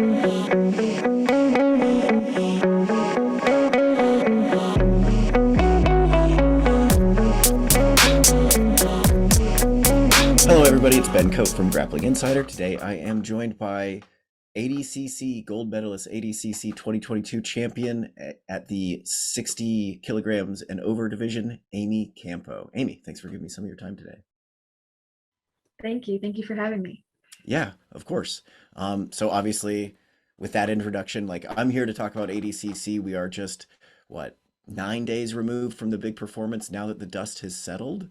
Hello everybody, it's Ben Cope from Grappling Insider. Today I am joined by ADCC gold medalist, ADCC 2022 champion at the 60 kilograms and over division, Amy Campo. Amy, thanks for giving me some of your time today. Thank you. Thank you for having me. Yeah, of course. So obviously with that introduction, like I'm here to talk about ADCC. We are just, 9 days removed from the big performance now that the dust has settled.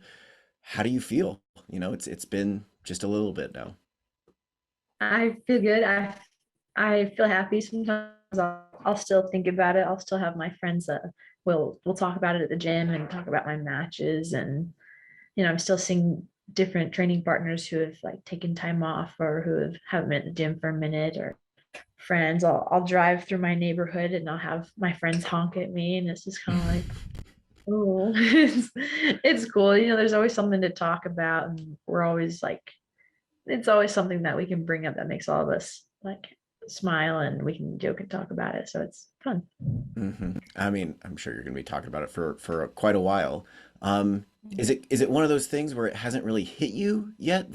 How do you feel? You know, it's been just a little bit now. I feel good. I feel happy. Sometimes I'll still think about it. I'll still have my friends that we'll talk about it at the gym and talk about my matches. And I'm still seeing different training partners who have like taken time off or who haven't been at the gym for a minute, or friends. I'll drive through my neighborhood and I'll have my friends honk at me, and it's just kind of like, oh, it's cool. There's always something to talk about, and we're always like, it's always something that we can bring up that makes all of us like smile, and we can joke and talk about it. So it's fun. Mm-hmm. I mean, I'm sure you're going to be talking about it for quite a while. Is it one of those things where it hasn't really hit you yet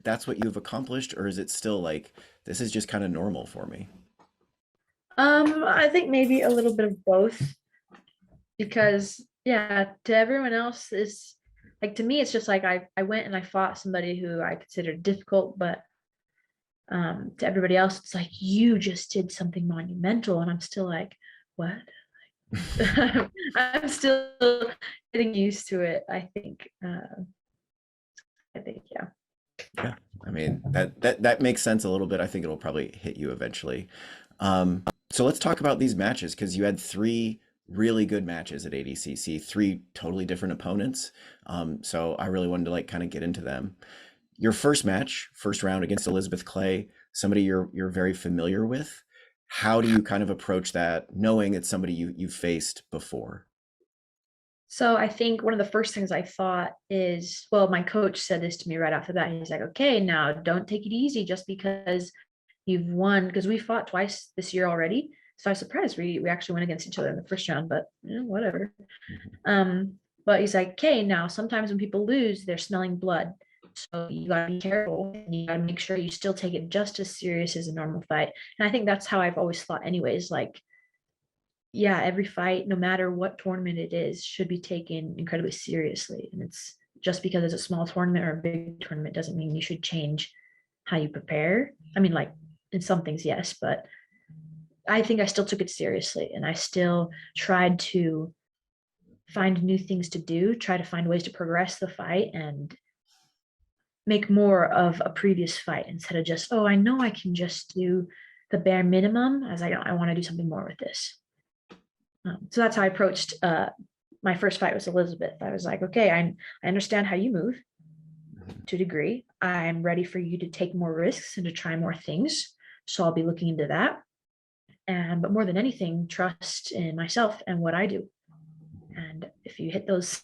that's what you've accomplished, or is it still like this is just kind of normal for me? I think maybe a little bit of both, because yeah, to everyone else is like, to me it's just like I went and I fought somebody who I considered difficult, but to everybody else it's like, you just did something monumental, and I'm still like, what? I'm still getting used to it, I think. Yeah. Yeah, I mean that makes sense a little bit. I think it'll probably hit you eventually. So let's talk about these matches, because you had three really good matches at ADCC, three totally different opponents. So I really wanted to like kind of get into them. Your first match, first round against Elisabeth Clay, somebody you're very familiar with. How do you kind of approach that, knowing it's somebody you've faced before? So I think one of the first things I thought is, well, my coach said this to me right after that. He's like, okay, now don't take it easy just because you've won, because we fought twice this year already. So I was surprised we actually went against each other in the first round, but whatever. Mhm. But he's like, okay, now sometimes when people lose, they're smelling blood. So you gotta be careful, and you gotta make sure you still take it just as serious as a normal fight. And I think that's how I've always thought anyways. Like, yeah, every fight, no matter what tournament it is, should be taken incredibly seriously. And it's just because it's a small tournament or a big tournament doesn't mean you should change how you prepare. I mean, like in some things, yes, but I think I still took it seriously, and I still tried to find new things to do, try to find ways to progress the fight and make more of a previous fight, instead of just, oh, I know I can just do the bare minimum, as I want to do something more with this. So that's how I approached my first fight was Elisabeth. I was like, okay, I understand how you move to a degree. I'm ready for you to take more risks and to try more things. So I'll be looking into that. But more than anything, trust in myself and what I do. And if you hit those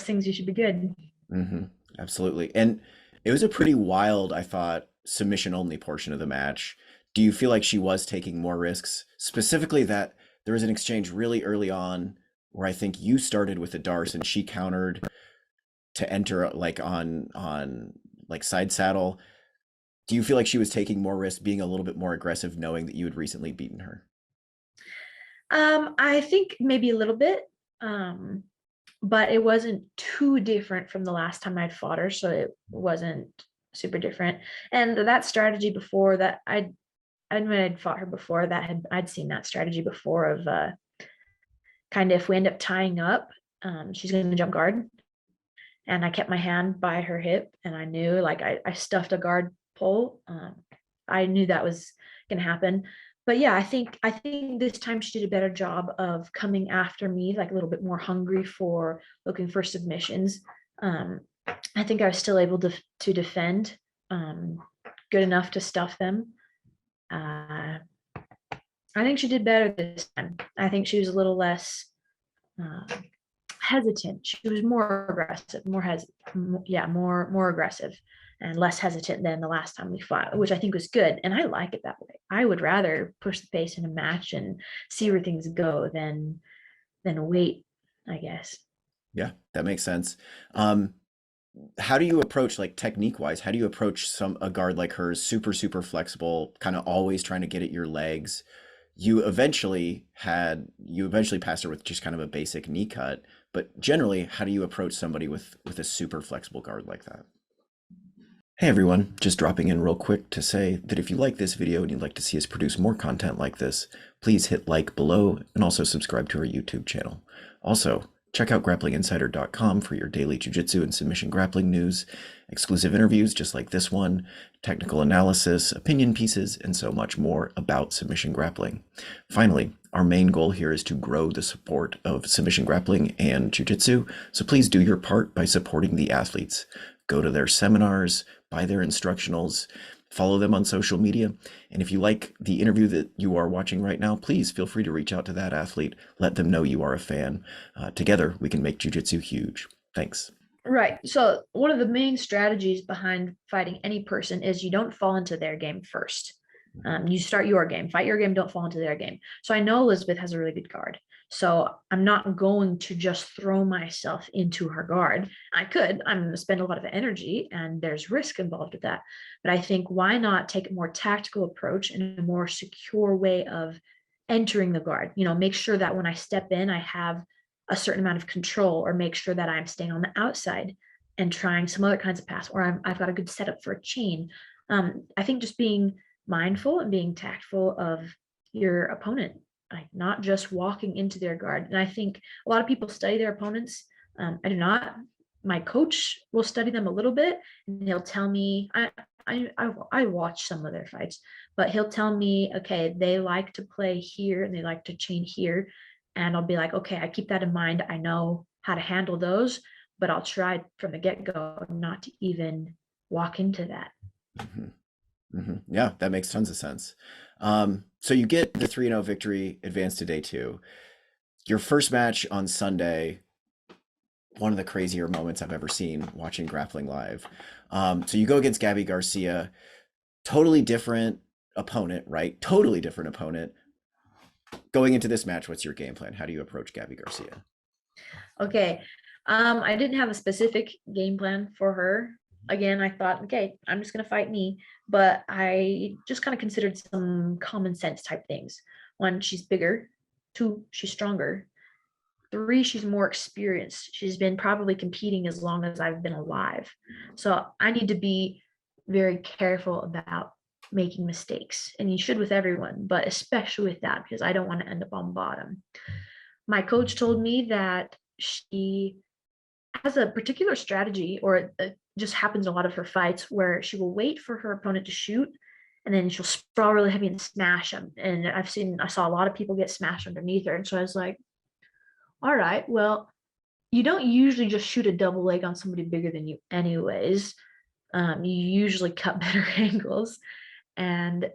things, you should be good. Hmm. Absolutely. And it was a pretty wild, I thought, submission only portion of the match. Do you feel like she was taking more risks? Specifically, that there was an exchange really early on where I think you started with a Darce and she countered to enter like on like side saddle. Do you feel like she was taking more risks, being a little bit more aggressive, knowing that you had recently beaten her? I think maybe a little bit. But it wasn't too different from the last time I'd fought her, so it wasn't super different. And that strategy before that, when I'd fought her before that, I'd seen that strategy before of kind of, if we end up tying up, she's going to jump guard, and I kept my hand by her hip, and I knew, like, I stuffed a guard pull. I knew that was going to happen. But yeah, I think this time she did a better job of coming after me, like a little bit more hungry for looking for submissions. I think I was still able to defend good enough to stuff them. I think she did better this time. I think she was a little less hesitant. She was more aggressive, more aggressive. and less hesitant than the last time we fought, which I think was good. And I like it that way. I would rather push the pace in a match and see where things go than wait, I guess. Yeah, that makes sense. How do you approach, like, technique wise? How do you approach a guard like hers, super flexible, kind of always trying to get at your legs? You eventually passed her with just kind of a basic knee cut, but generally, how do you approach somebody with a super flexible guard like that? Hey everyone, just dropping in real quick to say that if you like this video and you'd like to see us produce more content like this, please hit like below and also subscribe to our YouTube channel. Also, check out grapplinginsider.com for your daily jiu-jitsu and submission grappling news, exclusive interviews just like this one, technical analysis, opinion pieces, and so much more about submission grappling. Finally, our main goal here is to grow the support of submission grappling and jiu-jitsu, so please do your part by supporting the athletes. Go to their seminars, buy their instructionals, follow them on social media. And if you like the interview that you are watching right now, please feel free to reach out to that athlete. Let them know you are a fan. Together, we can make jiu-jitsu huge. Thanks. Right. So one of the main strategies behind fighting any person is you don't fall into their game first. You start your game, fight your game, don't fall into their game. So I know Elisabeth has a really good guard. So I'm not going to just throw myself into her guard. I'm going to spend a lot of energy and there's risk involved with that. But I think why not take a more tactical approach and a more secure way of entering the guard? Make sure that when I step in, I have a certain amount of control, or make sure that I'm staying on the outside and trying some other kinds of pass, or I've got a good setup for a chain. I think just being mindful and being tactful of your opponent, like not just walking into their guard. And I think a lot of people study their opponents. I do not. My coach will study them a little bit, and he'll tell me, I watch some of their fights, but he'll tell me, okay, they like to play here and they like to chain here. And I'll be like, okay, I keep that in mind. I know how to handle those, but I'll try from the get-go not to even walk into that. Yeah, that makes tons of sense. So you get the 3-0 victory, advance to day 2. Your first match on Sunday, one of the crazier moments I've ever seen watching Grappling live. So you go against Gabi Garcia, totally different opponent, right? Totally different opponent. Going into this match, what's your game plan? How do you approach Gabi Garcia? Okay. I didn't have a specific game plan for her. Again, I thought, okay, I'm just going to fight me. But I just kind of considered some common sense type things. 1, she's bigger. 2, she's stronger. 3, she's more experienced. She's been probably competing as long as I've been alive. So I need to be very careful about making mistakes. And you should with everyone, but especially with that, because I don't want to end up on bottom. My coach told me that she has a particular strategy, or it just happens in a lot of her fights, where she will wait for her opponent to shoot, and then she'll sprawl really heavy and smash them. And I saw a lot of people get smashed underneath her. And so I was like, all right, well, you don't usually just shoot a double leg on somebody bigger than you anyways. You usually cut better angles. And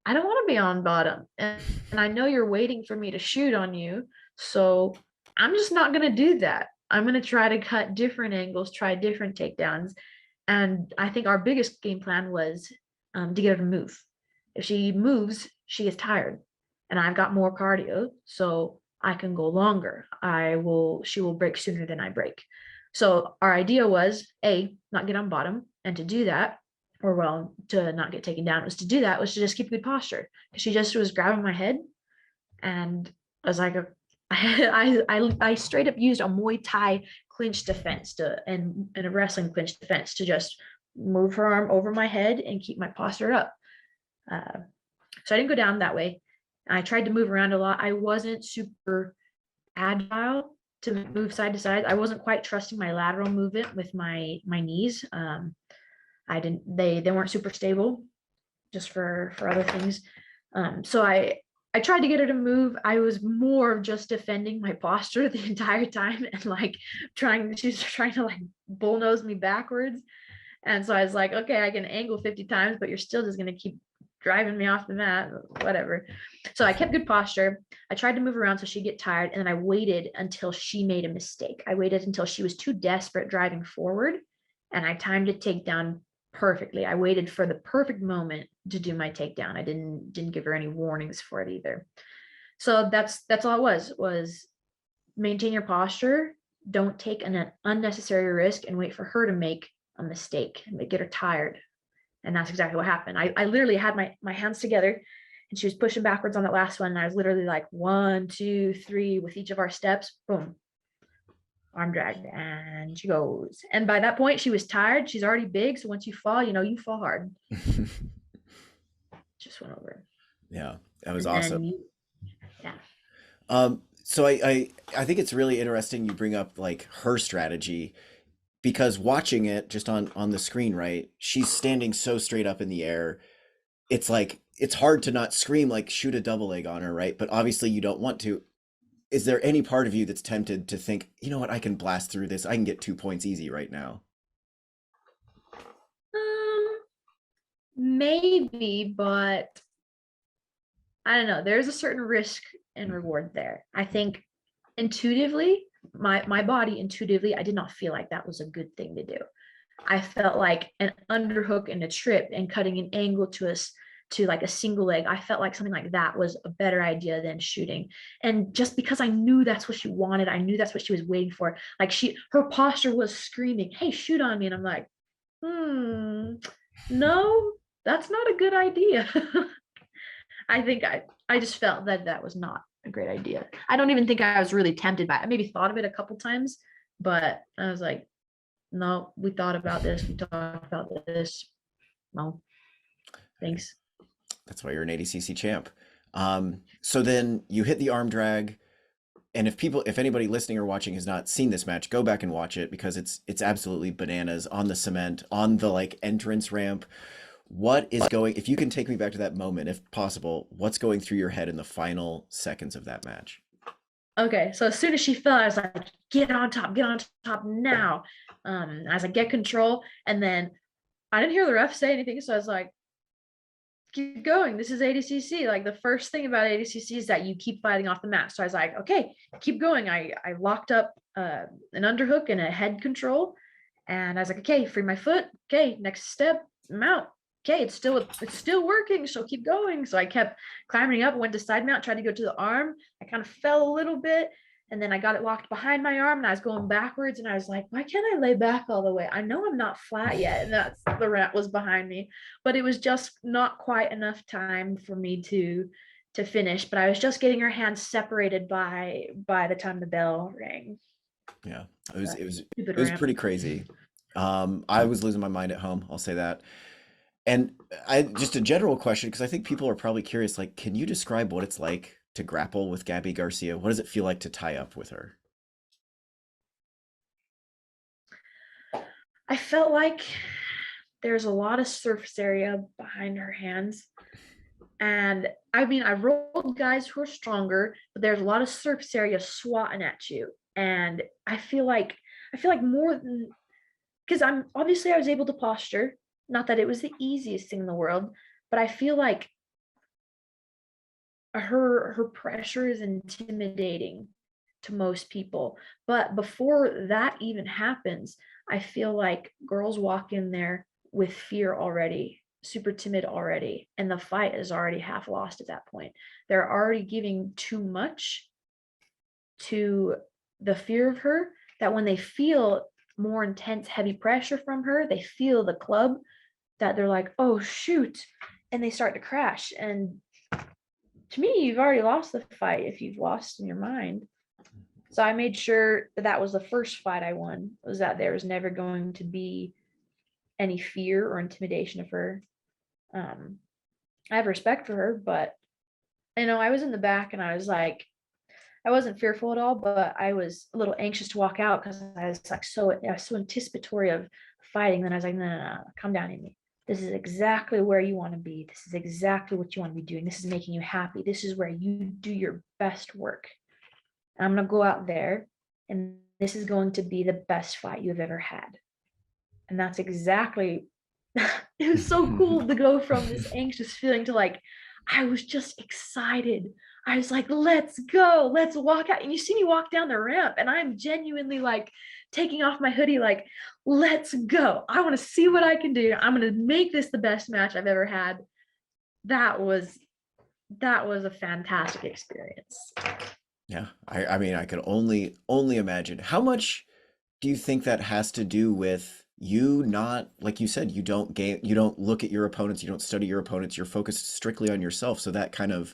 I don't want to be on bottom. And I know you're waiting for me to shoot on you. So I'm just not going to do that. I'm going to try to cut different angles, try different takedowns. And I think our biggest game plan was to get her to move. If she moves, she gets tired. And I've got more cardio, so I can go longer. She will break sooner than I break. So our idea was, not get on bottom. And to do that, to not get taken down, was to just keep good posture. She just was grabbing my head, and I was like, I straight up used a Muay Thai clinch defense and a wrestling clinch defense to just move her arm over my head and keep my posture up. So I didn't go down that way. I tried to move around a lot. I wasn't super agile to move side to side. I wasn't quite trusting my lateral movement with my knees. They weren't super stable, just for other things. So I tried to get her to move. I was more of just defending my posture the entire time, and she was trying to bullnose me backwards. And so I was like, okay, I can angle 50 times, but you're still just going to keep driving me off the mat, whatever. So I kept good posture. I tried to move around so she'd get tired, and then I waited until she made a mistake. I waited until she was too desperate driving forward, and I timed a takedown perfectly. I waited for the perfect moment to do my takedown. I didn't give her any warnings for it either. So that's all it was maintain your posture, don't take an unnecessary risk, and wait for her to make a mistake and get her tired. And that's exactly what happened. I literally had my hands together and she was pushing backwards on that last one. And I was literally like 1, 2, 3 with each of our steps, boom, arm drag, and she goes. And by that point, she was tired. She's already big. So once you fall, you fall hard. Just went over. Yeah, that was And awesome. yeah. So I think it's really interesting you bring up like her strategy, because watching it just on the screen, right? She's standing so straight up in the air. It's like it's hard to not scream like shoot a double leg on her, right? But obviously you don't want to. Is there any part of you that's tempted to think, you know what, I can blast through this. I can get 2 points easy right now? Maybe, but I don't know. There's a certain risk and reward there. I think intuitively, my body intuitively, I did not feel like that was a good thing to do. I felt like an underhook and a trip and cutting an angle to like a single leg. I felt like something like that was a better idea than shooting. And just because I knew that's what she wanted, I knew that's what she was waiting for. Like her posture was screaming, "Hey, shoot on me." And I'm like, no, that's not a good idea. I think I just felt that was not a great idea. I don't even think I was really tempted by it. I maybe thought of it a couple times, but I was like, no, we thought about this. We talked about this. No, thanks. That's why you're an ADCC champ. So then you hit the arm drag, and if anybody listening or watching has not seen this match, go back and watch it because it's absolutely bananas on the cement, on the like entrance ramp. What is going, if you can take me back to that moment, if possible, what's going through your head in the final seconds of that match? Okay, so as soon as she fell, I was like, get on top now. I was like, get control. And then I didn't hear the ref say anything. So I was like, keep going. This is ADCC. Like the first thing about ADCC is that you keep fighting off the mat. So I was like, okay, keep going. I locked up an underhook and a head control. And I was like, okay, free my foot. Okay, next step, mount. Okay, it's still working, so keep going. So I kept climbing up, went to side mount, tried to go to the arm. I kind of fell a little bit, and then I got it locked behind my arm, and I was going backwards, and I was like, why can't I lay back all the way? I know I'm not flat yet, and that's the ramp was behind me, but it was just not quite enough time for me to finish. But I was just getting her hands separated by the time the bell rang. Yeah, it was pretty crazy. I was losing my mind at home, I'll say that. And just a general question, because I think people are probably curious, like, can you describe what it's like to grapple with Gabi Garcia? What does it feel like to tie up with her? I felt like there's a lot of surface area behind her hands. And I mean, I rolled guys who are stronger, but there's a lot of surface area swatting at you. And I feel like more than, because I was able to posture. Not that it was the easiest thing in the world, but I feel like her pressure is intimidating to most people. But before that even happens, I feel like girls walk in there with fear already, super timid already, and the fight is already half lost at that point. They're already giving too much to the fear of her, that when they feel more intense, heavy pressure from her, they feel the club, that they're like, oh shoot, and they start to crash. And to me, you've already lost the fight if you've lost in your mind. So I made sure that was the first fight I won, was that there was never going to be any fear or intimidation of her. I have respect for her, but I was in the back and I was like, I wasn't fearful at all, but I was a little anxious to walk out because I was like so anticipatory of fighting. Then I was like, no, calm down, Amy. This is exactly where you want to be. This is exactly what you want to be doing. This is making you happy. This is where you do your best work. And I'm going to go out there, and this is going to be the best fight you've ever had. And that's exactly, it was so cool to go from this anxious feeling to like, I was just excited. I was like, let's go, let's walk out. And you see me walk down the ramp, and I'm genuinely like taking off my hoodie, like, let's go. I want to see what I can do. I'm going to make this the best match I've ever had. That was a fantastic experience. Yeah. I mean, I could only imagine. How much do you think that has to do with you not, like you said, you don't look at your opponents, you don't study your opponents, you're focused strictly on yourself. So that kind of,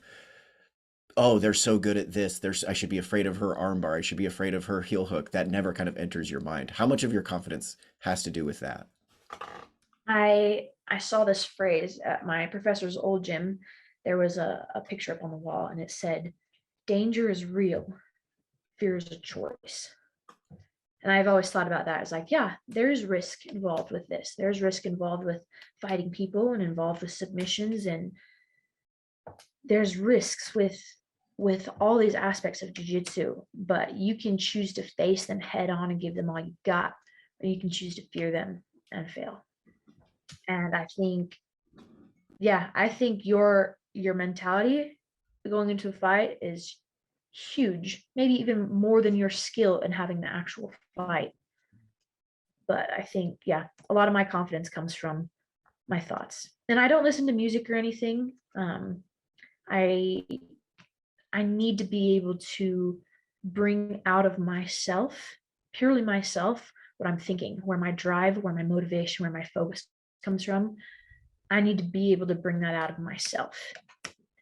oh, they're so good at this. I should be afraid of her armbar. I should be afraid of her heel hook. That never kind of enters your mind. How much of your confidence has to do with that? I saw this phrase at my professor's old gym. There was a picture up on the wall, and it said, danger is real, fear is a choice. And I've always thought about that as like, yeah, there's risk involved with this. There's risk involved with fighting people and involved with submissions, and there's risks with all these aspects of jiu-jitsu, but you can choose to face them head on and give them all you got, or you can choose to fear them and fail. And I think, yeah, I think your mentality going into a fight is huge, maybe even more than your skill in having the actual fight. But I think, yeah, a lot of my confidence comes from my thoughts. And I don't listen to music or anything. I need to be able to bring out of myself, purely myself, what I'm thinking, where my drive, where my motivation, where my focus comes from. I need to be able to bring that out of myself.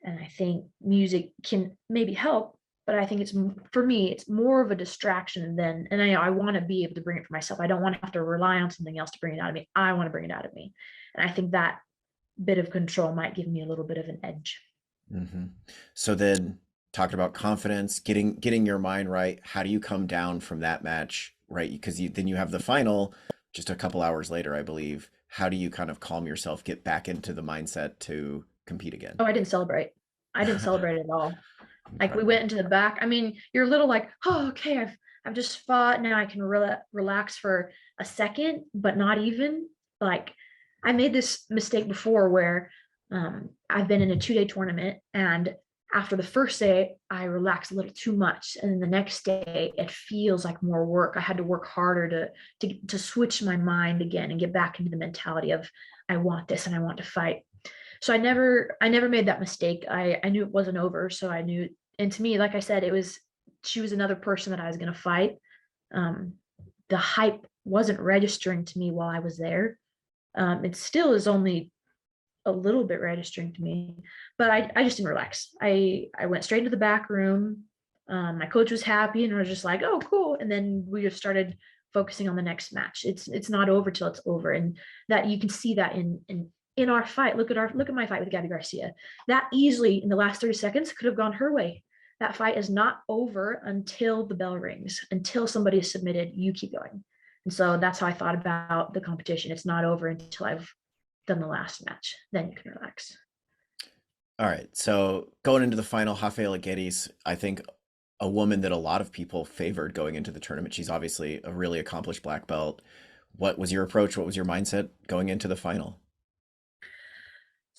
And I think music can maybe help, but I think for me, it's more of a distraction than, and I want to be able to bring it for myself. I don't want to have to rely on something else to bring it out of me. I want to bring it out of me. And I think that bit of control might give me a little bit of an edge. Mm-hmm. So then, talking about confidence, getting your mind right, how do you come down from that match, right? Because then you have the final just a couple hours later, I believe. How do you kind of calm yourself, get back into the mindset to compete again? Oh, I didn't celebrate. I didn't celebrate at all. Like, we Incredible. went into the back. I mean, you're a little like, oh, okay, I've just fought. Now I can relax for a second, but not even. Like, I made this mistake before where I've been in a 2-day tournament, and after the first day, I relaxed a little too much, and then the next day it feels like more work. I had to work harder to switch my mind again and get back into the mentality of, I want this and I want to fight. So I never made that mistake. I knew it wasn't over, so I knew. And to me, like I said, she was another person that I was going to fight. um the hype wasn't registering to me while I was there. It still is only a little bit registering to me, but I just didn't relax. I went straight into the back room. My coach was happy, and I was just like, oh, cool. And then we just started focusing on the next match. It's not over till it's over, and that you can see that in our fight. Look at my fight with Gabi Garcia. That easily in the last 30 seconds could have gone her way. That fight is not over until the bell rings, until somebody is submitted. You keep going. And so that's how I thought about the competition. It's not over until I've done the last match. Then you can relax. All right. So going into the final, Rafaela Guedes, I think a woman that a lot of people favored going into the tournament. She's obviously a really accomplished black belt. What was your approach? What was your mindset going into the final?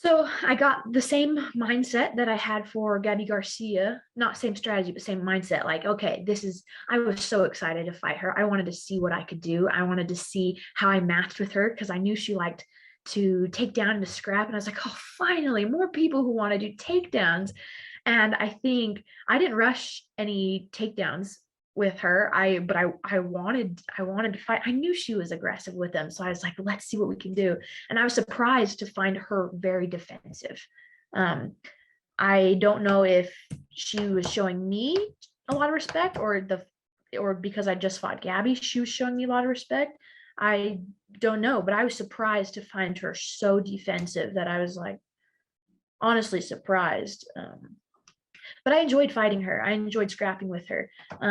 So I got the same mindset that I had for Gabby Garcia, not same strategy, but same mindset. Like, okay, I was so excited to fight her. I wanted to see what I could do. I wanted to see how I matched with her, because I knew she liked to take down and to scrap. And I was like, oh, finally, more people who want to do takedowns. And I think I didn't rush any takedowns with her. I wanted to fight. I knew she was aggressive with them. So I was like, let's see what we can do. And I was surprised to find her very defensive. I don't know if she was showing me a lot of respect, or because I just fought Gabby, she was showing me a lot of respect. I don't know, but I was surprised to find her so defensive that I was like, honestly surprised. But I enjoyed fighting her. I enjoyed scrapping with her.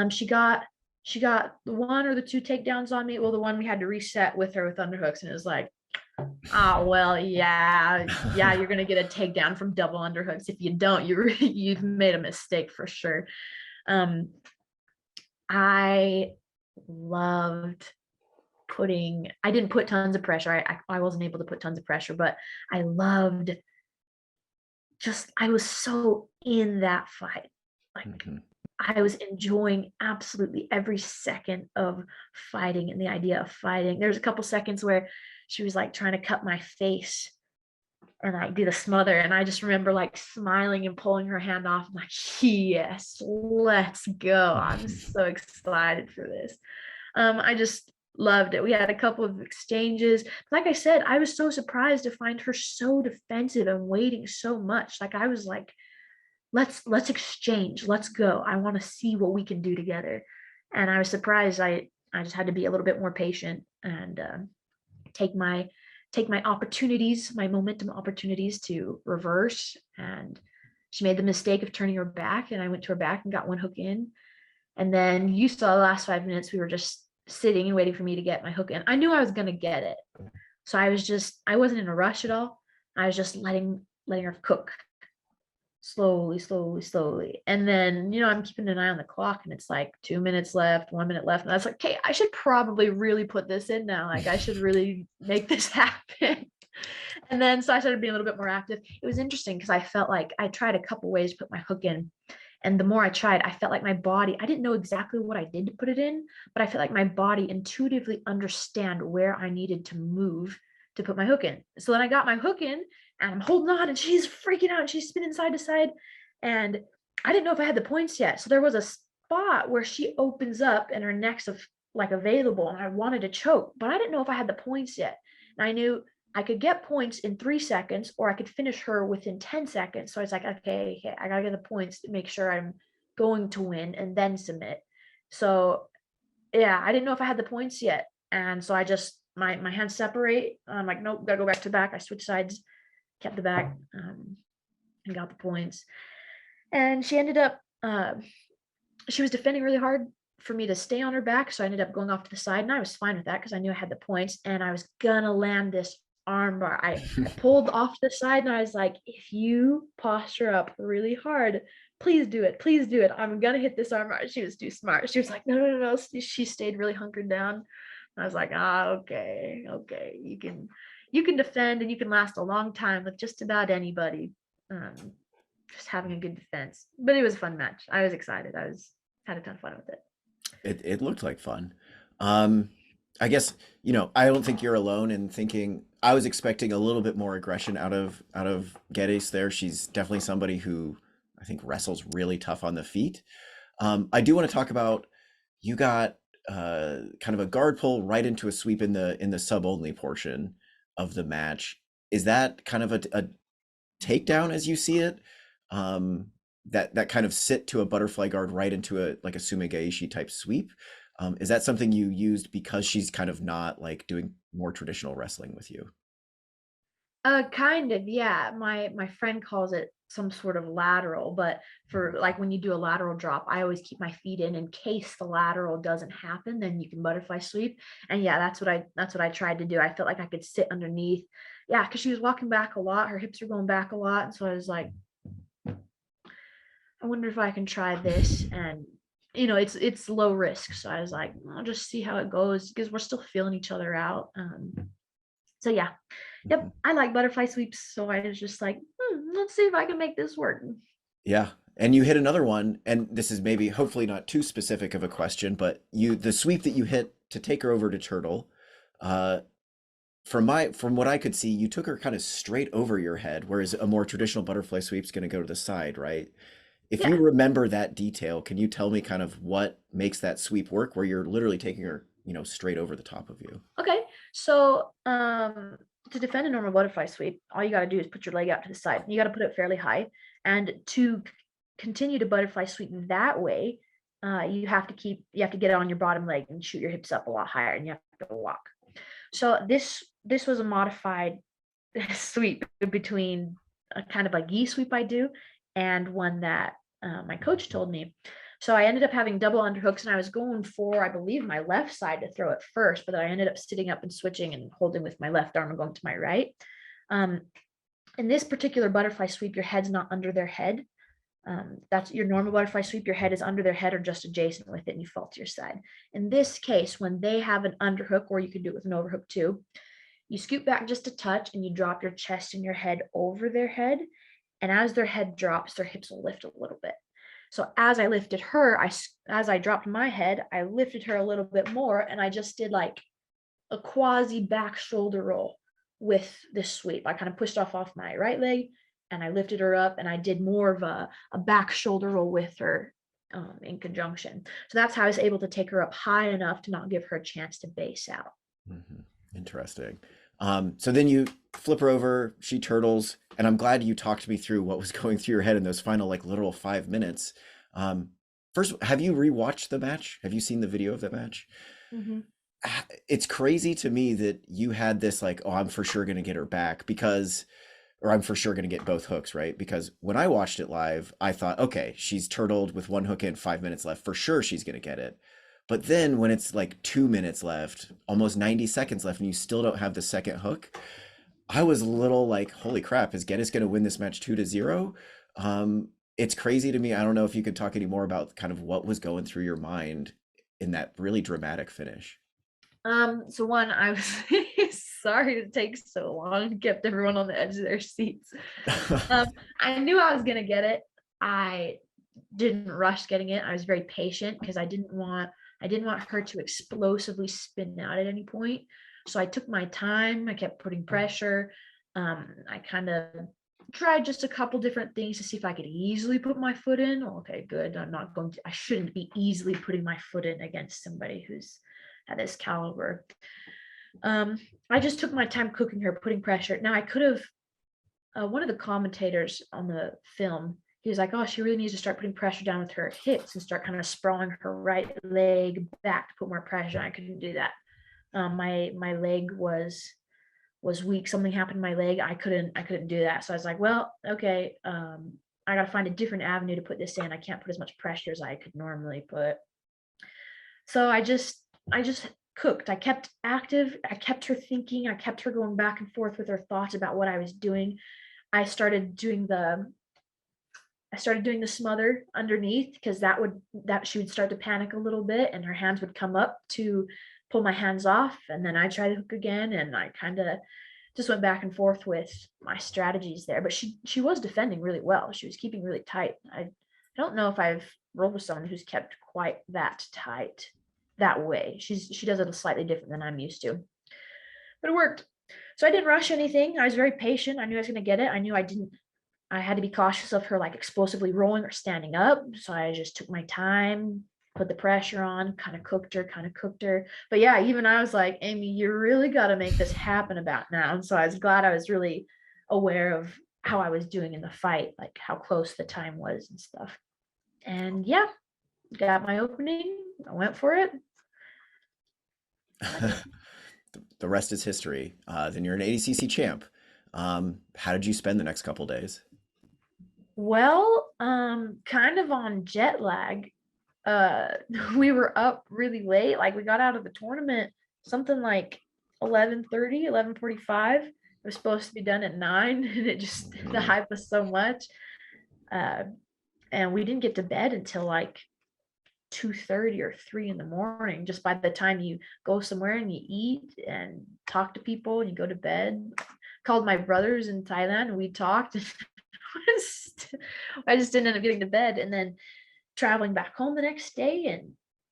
She got the one or the two takedowns on me. Well, the one we had to reset with her with underhooks, and it was like, oh, well, yeah, you're gonna get a takedown from double underhooks. If you don't, you've made a mistake for sure. I loved I didn't put tons of pressure. I wasn't able to put tons of pressure, but I loved I was so in that fight. Like, Mhm. I was enjoying absolutely every second of fighting and the idea of fighting. There's a couple seconds where she was like trying to cut my face and like do the smother. And I just remember like smiling and pulling her hand off. I'm like, yes, let's go. I'm so excited for this. I just loved it. We had a couple of exchanges. Like I said, I was so surprised to find her so defensive and waiting so much. Like I was like, let's exchange. Let's go. I want to see what we can do together. And I was surprised. I just had to be a little bit more patient and take my opportunities, my momentum opportunities to reverse. And she made the mistake of turning her back, and I went to her back and got one hook in. And then you saw the last 5 minutes, we were just sitting and waiting for me to get my hook in. I knew I was going to get it. So I wasn't in a rush at all. I was just letting her cook slowly, slowly, slowly. And then, I'm keeping an eye on the clock, and it's like 2 minutes left, 1 minute left. And I was like, okay, I should probably really put this in now. Like I should really make this happen. And then, so I started being a little bit more active. It was interesting because I felt like I tried a couple ways to put my hook in. And the more I tried, I felt like my body, I didn't know exactly what I did to put it in, but I felt like my body intuitively understand where I needed to move to put my hook in. So then I got my hook in and I'm holding on, and she's freaking out and she's spinning side to side. And I didn't know if I had the points yet. So there was a spot where she opens up and her neck's like available, and I wanted to choke, but I didn't know if I had the points yet. And I knew I could get points in 3 seconds, or I could finish her within 10 seconds. So I was like, okay, I gotta get the points to make sure I'm going to win and then submit. So yeah, I didn't know if I had the points yet. And so I just, my hands separate. I'm like, nope, gotta go back to back. I switched sides, kept the back, and got the points. And she ended up, she was defending really hard for me to stay on her back. So I ended up going off to the side, and I was fine with that because I knew I had the points and I was gonna land this armbar. I pulled off the side and I was like, if you posture up really hard, please do it. Please do it. I'm gonna hit this armbar. She was too smart. She was like, no. She stayed really hunkered down. I was like, okay. You can defend and you can last a long time with just about anybody. Just having a good defense. But it was a fun match. I was excited. Had a ton of fun with it. It looked like fun. Um, I guess, I don't think you're alone in thinking I was expecting a little bit more aggression out of Geddes there. She's definitely somebody who I think wrestles really tough on the feet. I do want to talk about you got kind of a guard pull right into a sweep in the sub only portion of the match. Is that kind of a takedown as you see it? That kind of sit to a butterfly guard right into a like a sumigaishi type sweep. Is that something you used because she's kind of not like doing more traditional wrestling with you? Kind of, yeah. My friend calls it some sort of lateral, but for like when you do a lateral drop, I always keep my feet in case the lateral doesn't happen, then you can butterfly sweep. And yeah, that's what I tried to do. I felt like I could sit underneath. Yeah, because she was walking back a lot, her hips were going back a lot. And so I was like, I wonder if I can try this. And it's low risk. So I was like, I'll just see how it goes because we're still feeling each other out. So yeah, yep, I like butterfly sweeps. So I was just like, let's see if I can make this work. Yeah. And you hit another one, and this is maybe hopefully not too specific of a question, but the sweep that you hit to take her over to turtle, uh, from what I could see, you took her kind of straight over your head, whereas a more traditional butterfly sweep's going to go to the side, right? If you Yeah. remember that detail, can you tell me kind of what makes that sweep work where you're literally taking her, straight over the top of you? Okay. So to defend a normal butterfly sweep, all you got to do is put your leg out to the side. You got to put it fairly high. And to continue to butterfly sweep that way, you have to get on your bottom leg and shoot your hips up a lot higher, and you have to walk. So this was a modified sweep between a kind of a gi sweep I do and one that my coach told me. So I ended up having double underhooks, and I was going for, I believe, my left side to throw it first, but I ended up sitting up and switching and holding with my left arm and going to my right. In this particular butterfly sweep, your head's not under their head. That's your normal butterfly sweep. Your head is under their head or just adjacent with it, and you fall to your side. In this case, when they have an underhook, or you can do it with an overhook too, you scoot back just a touch and you drop your chest and your head over their head, And as their head drops, their hips will lift a little bit. So as I lifted her, as I dropped my head, I lifted her a little bit more, and I just did like a quasi back shoulder roll with this sweep. I kind of pushed off my right leg and I lifted her up, and I did more of a back shoulder roll with her in conjunction. So that's how I was able to take her up high enough to not give her a chance to base out. Interesting. So then you flip her over, she turtles, and I'm glad you talked me through what was going through your head in those final like literal 5 minutes. First, have you rewatched the match? Have you seen the video of the match? Mm-hmm. It's crazy to me that you had this like, oh, I'm for sure going to get her back because, or I'm for sure going to get both hooks, right? Because when I watched it live, I thought, okay, she's turtled with one hook in, 5 minutes left. For sure she's going to get it. But then when it's like 2 minutes left, almost 90 seconds left, and you still don't have the second hook, I was a little like, holy crap, is Guedes going to win this match 2-0? It's crazy to me. I don't know if you could talk any more about kind of what was going through your mind in that really dramatic finish. So one, I was sorry to take so long, kept everyone on the edge of their seats. I knew I was gonna get it. I didn't rush getting it. I was very patient because I didn't want her to explosively spin out at any point. So I took my time. I kept putting pressure. I kind of tried just a couple different things to see if I could easily put my foot in. Okay, good. I shouldn't be easily putting my foot in against somebody who's at this caliber. I just took my time cooking her, putting pressure. Now I could have, one of the commentators on the film, he was like, oh, she really needs to start putting pressure down with her hips and start kind of sprawling her right leg back to put more pressure. I couldn't do that. My leg was weak. Something happened to my leg. I couldn't do that. So I was like, well, okay, I got to find a different avenue to put this in. I can't put as much pressure as I could normally put. So I just cooked. I kept active. I kept her thinking. I kept her going back and forth with her thoughts about what I was doing. I started doing the smother underneath because that she would start to panic a little bit and her hands would come up to pull my hands off, and then I tried to hook again, and I kind of just went back and forth with my strategies there. But she was defending really well. She was keeping really tight. I don't know if I've rolled with someone who's kept quite that tight that way. She does it slightly different than I'm used to, but it worked. So I didn't rush anything. I was very patient. I knew I was going to get it. I knew I had to be cautious of her like explosively rolling or standing up. So I just took my time, put the pressure on, kind of cooked her. But yeah, even I was like, Amy, you really got to make this happen about now. And so I was glad I was really aware of how I was doing in the fight, like how close the time was and stuff. And yeah, got my opening. I went for it. The rest is history. Then you're an ADCC champ. How did you spend the next couple days? Well, kind of on jet lag. We were up really late. Like we got out of the tournament something like 11:30, 11:45. It was supposed to be done at 9, and it just the hype was so much. And we didn't get to bed until like 2:30 or 3 in the morning. Just by the time you go somewhere and you eat and talk to people and you go to bed. Called my brothers in Thailand and we talked. I just didn't end up getting to bed, and then traveling back home the next day and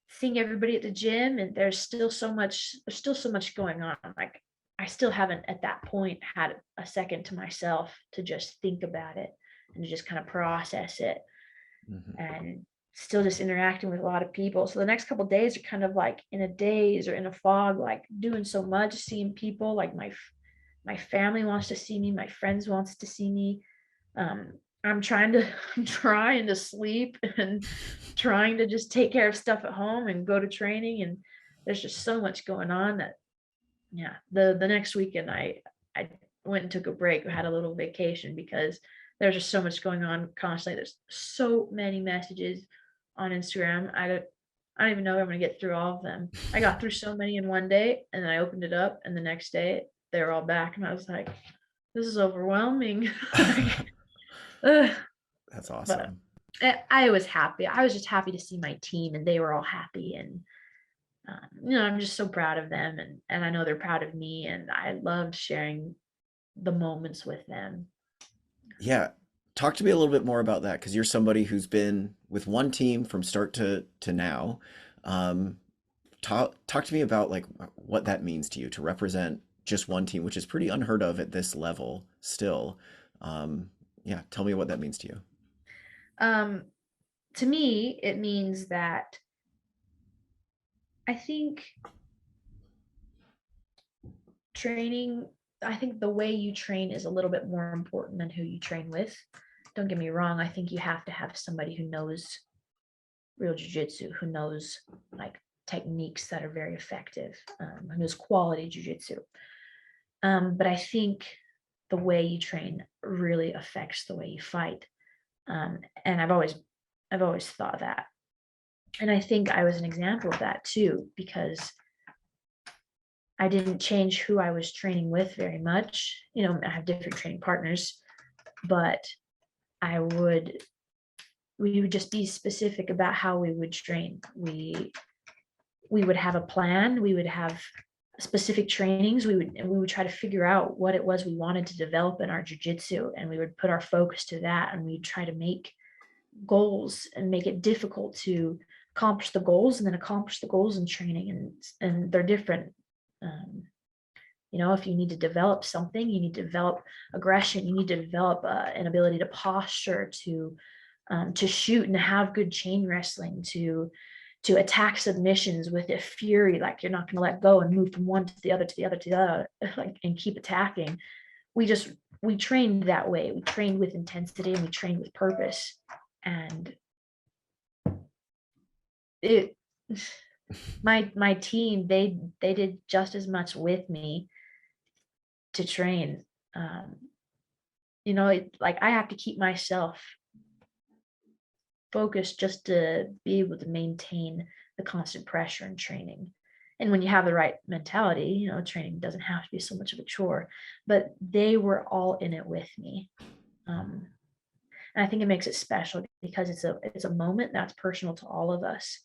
seeing everybody at the gym, and there's still so much going on. Like I still haven't at that point had a second to myself to just think about it and to just kind of process it. And still just interacting with a lot of people. So the next couple of days are kind of like in a daze or in a fog, like doing so much, seeing people. Like my family wants to see me, my friends wants to see me. I'm trying to sleep and trying to just take care of stuff at home and go to training, and there's just so much going on that the next weekend I went and took a break. I had a little vacation because there's just so much going on constantly. There's so many messages on Instagram. I don't even know if I'm gonna get through all of them. I got through so many in one day, and then I opened it up, and the next day they were all back, and I was like, this is overwhelming. That's awesome. But I was happy. I was just happy to see my team, and they were all happy, and I'm just so proud of them, and I know they're proud of me, and I loved sharing the moments with them. Yeah, talk to me a little bit more about that because you're somebody who's been with one team from start to now. Um, talk to me about like what that means to you to represent just one team, which is pretty unheard of at this level still. Um, yeah, tell me what that means to you. Um, to me, it means that I think training, I think the way you train is a little bit more important than who you train with. Don't get me wrong, I think you have to have somebody who knows real jiu-jitsu, who knows like techniques that are very effective, who knows quality jiu-jitsu. But I think the way you train really affects the way you fight. And I've always thought that. And I think I was an example of that too, because I didn't change who I was training with very much. You know, I have different training partners, but I would we would just be specific about how we would train. We would have a plan, we would have specific trainings, we would try to figure out what it was we wanted to develop in our jiu-jitsu, and we would put our focus to that, and we'd try to make goals and make it difficult to accomplish the goals and then accomplish the goals in training, and they're different. um, you know, if you need to develop something, you need to develop aggression, you need to develop an ability to posture, to shoot and have good chain wrestling, to attack submissions with a fury, like you're not going to let go and move from one to the other to the other to the other, like, and keep attacking. We trained that way. We trained with intensity and we trained with purpose. And it my team, they did just as much with me to train. You know, like I have to keep myself focused just to be able to maintain the constant pressure in training. And when you have the right mentality, you know, training doesn't have to be so much of a chore, but they were all in it with me. And I think it makes it special because it's a moment that's personal to all of us,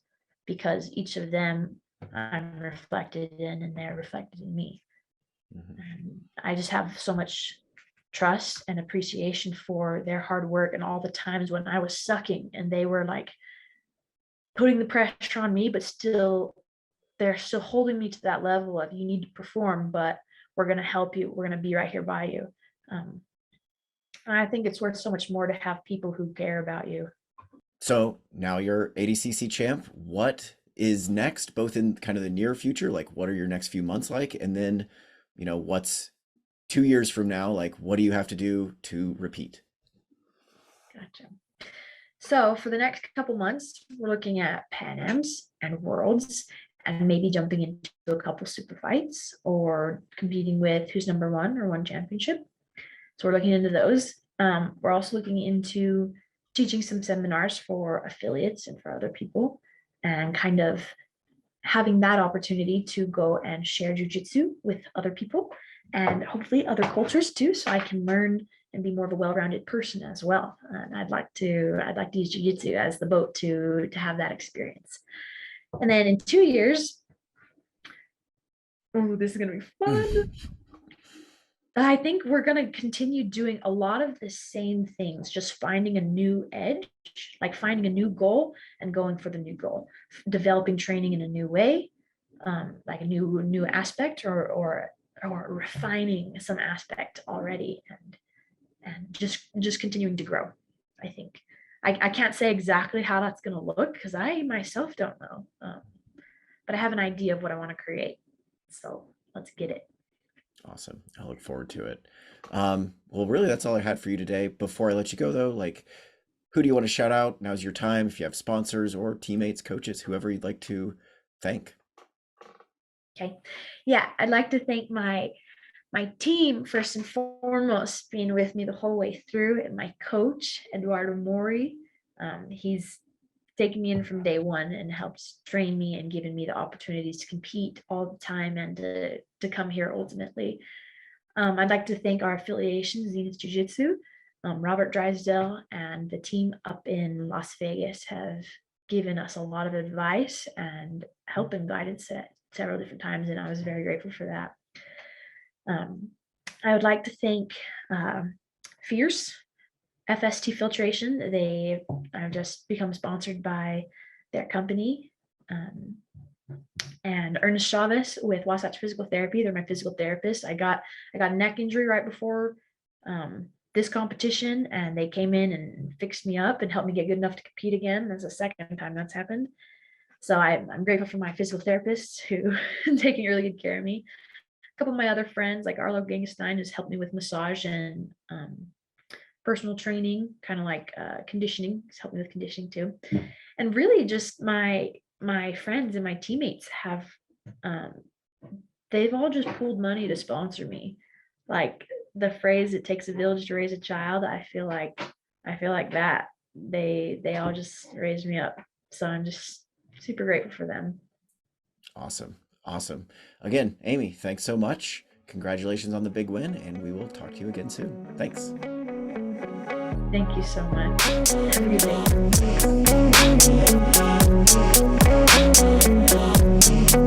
because each of them I'm reflected in and they're reflected in me. Mhm. And I just have so much trust and appreciation for their hard work and all the times when I was sucking and they were like putting the pressure on me, but still they're still holding me to that level of, you need to perform, but we're going to help you. We're going to be right here by you. And I think it's worth so much more to have people who care about you. So now you're ADCC champ. What is next, both in kind of the near future? Like, what are your next few months like? And then, what's 2 years from now? Like, what do you have to do to repeat? Gotcha. So for the next couple months, we're looking at Pan Ams and Worlds, and maybe jumping into a couple super fights or competing with who's number one or one championship. So we're looking into those. We're also looking into teaching some seminars for affiliates and for other people, and kind of having that opportunity to go and share jujitsu with other people and hopefully other cultures too, so I can learn and be more of a well-rounded person as well. And I'd like to use jiu-jitsu as the boat to have that experience. And then in 2 years, oh, this is gonna be fun. I think we're going to continue doing a lot of the same things, just finding a new edge, like finding a new goal and going for the new goal, developing training in a new way, like a new aspect, or refining some aspect already, and just continuing to grow. I think I can't say exactly how that's going to look because I myself don't know, but I have an idea of what I want to create. So let's get it. Awesome. I look forward to it. Well, really, that's all I had for you today. Before I let you go, though, like, who do you want to shout out? Now's your time. If you have sponsors or teammates, coaches, whoever you'd like to thank. Okay. Yeah, I'd like to thank my team first and foremost, being with me the whole way through, and my coach Eduardo Mori. He's taken me in from day one and helped train me and given me the opportunities to compete all the time and to come here ultimately. I'd like to thank our affiliation, Zenith Jiu-Jitsu. Robert Drysdale and the team up in Las Vegas have given us a lot of advice and help and guidance at several different times, and I was very grateful for that. I would like to thank Fierce FST Filtration. They have just become sponsored by their company. And Ernest Chavez with Wasatch Physical Therapy. They're my physical therapist. I got a neck injury right before this competition, and they came in and fixed me up and helped me get good enough to compete again. That's the second time that's happened. So I'm grateful for my physical therapists who are taking really good care of me. A couple of my other friends, like Arlo Gangstein, has helped me with massage and personal training, kind of like conditioning. He's helped me with conditioning too. And really just my friends and my teammates have, they've all just pooled money to sponsor me. Like the phrase, it takes a village to raise a child. I feel like that they all just raised me up. So I'm just super grateful for them. Awesome. Again, Amy, thanks so much. Congratulations on the big win, and we will talk to you again soon. Thanks. Thank you so much. Have a good day.